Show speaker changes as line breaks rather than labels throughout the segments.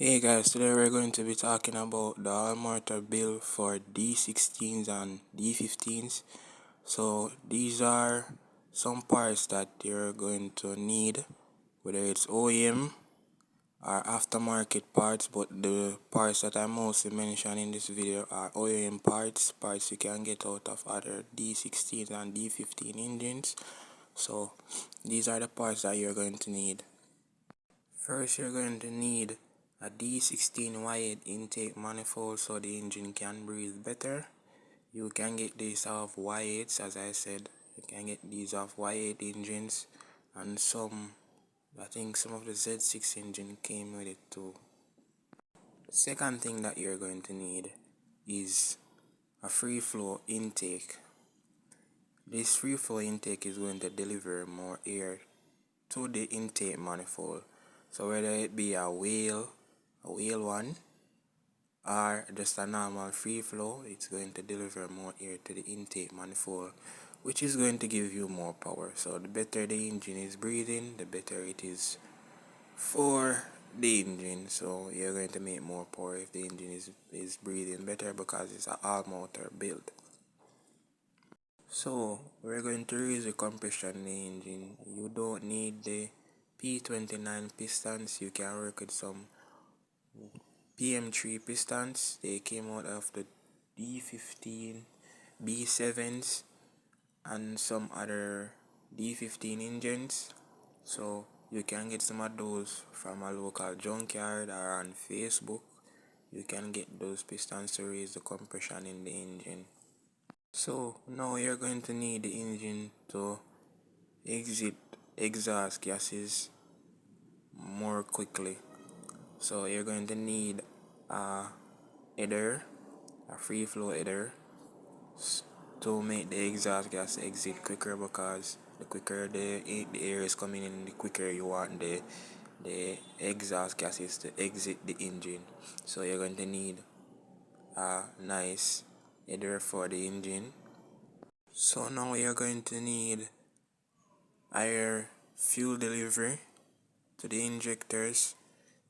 Hey guys, today we're going to be talking about the all motor build for d16s and d15s. So these are some parts that you're going to need, whether it's OEM or aftermarket parts, but the parts that I mostly mention in this video are OEM parts you can get out of other d16s and d15 engines. So these are the parts that you're going to need. First, you're going to need a d16 wired intake manifold so the engine can breathe better. You can get these off Y8s, as I said. You can get these off Y8 engines, and I think some of the Z6 engine came with it too. Second thing that you're going to need is a free flow intake. This free flow intake is going to deliver more air to the intake manifold. So whether it be a whale one, or just a normal free flow, it's going to deliver more air to the intake manifold, which is going to give you more power. So the better the engine is breathing, the better it is for the engine. So you're going to make more power if the engine is breathing better, because it's an all motor build. So we're going to raise the compression in the engine. You don't need the P29 pistons. You can work with some PM3 pistons. They came out of the d15, B7s, and some other d15 engines. So you can get some of those from a local junkyard or on Facebook. You can get those pistons to raise the compression in the engine. So now you're going to need the engine to exit exhaust gases more quickly. So you're going to need a header, a free flow header, to make the exhaust gas exit quicker, because the quicker the air is coming in, the quicker you want the exhaust gases to exit the engine. So you're going to need a nice header for the engine. So now you're going to need higher fuel delivery to the injectors.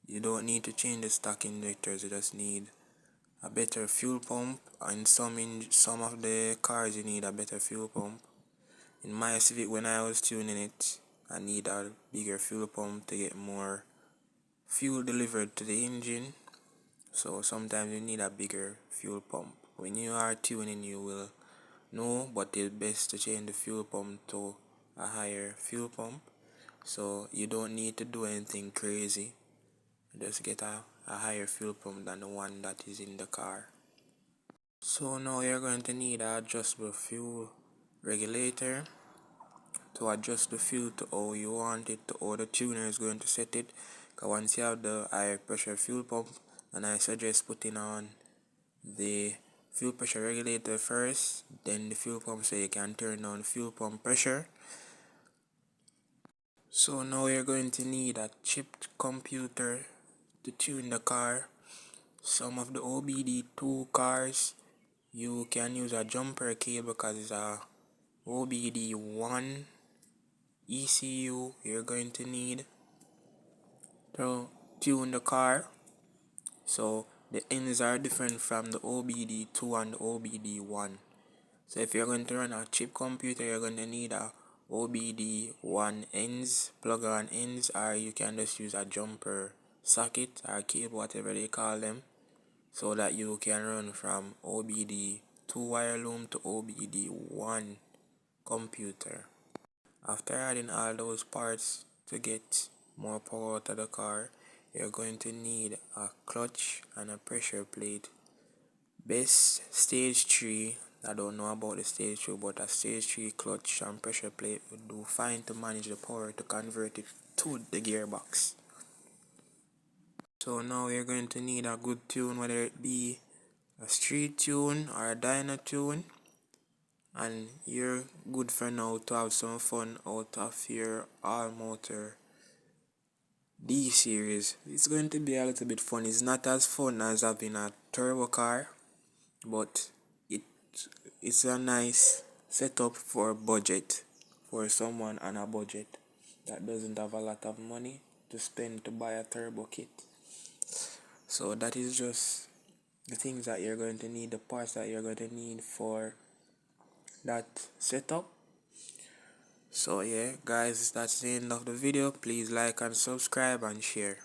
You don't need to change the stock injectors, you just need a better fuel pump. And some of the cars you need a better fuel pump. In my Civic, when I was tuning it, I need a bigger fuel pump to get more fuel delivered to the engine. So sometimes you need a bigger fuel pump. When you are tuning, you will know, but it's best to change the fuel pump to a higher fuel pump. So you don't need to do anything crazy. Just get a higher fuel pump than the one that is in the car. So now you're going to need an adjustable fuel regulator to adjust the fuel to how you want it, to how the tuner is going to set it. Because once you have the high pressure fuel pump, and I suggest putting on the fuel pressure regulator first, then the fuel pump, so you can turn down the fuel pump pressure. So now you're going to need a chipped computer to tune the car. Some of the OBD2 cars, you can use a jumper cable, because it's a OBD1 ECU you're going to need to tune the car. So the ends are different from the OBD2 and the OBD1. So if you're going to run a chip computer, you're going to need a OBD1 ends, plug-on ends, or you can just use a jumper socket or cable, whatever they call them, so that you can run from OBD2 wire loom to OBD1 computer. After adding all those parts to get more power out of the car, you're going to need a clutch and a pressure plate. Best stage 3, I don't know about the stage 2, but a stage 3 clutch and pressure plate would do fine to manage the power to convert it to the gearbox. So now you're going to need a good tune, whether it be a street tune or a dyno tune, and you're good for now to have some fun out of your all motor D series. It's going to be a little bit fun. It's not as fun as having a turbo car, but it's a nice setup for budget, for someone on a budget that doesn't have a lot of money to spend to buy a turbo kit. So that is just the things that you're going to need, the parts that you're going to need for that setup. So yeah guys, that's the end of the video. Please like and subscribe and share.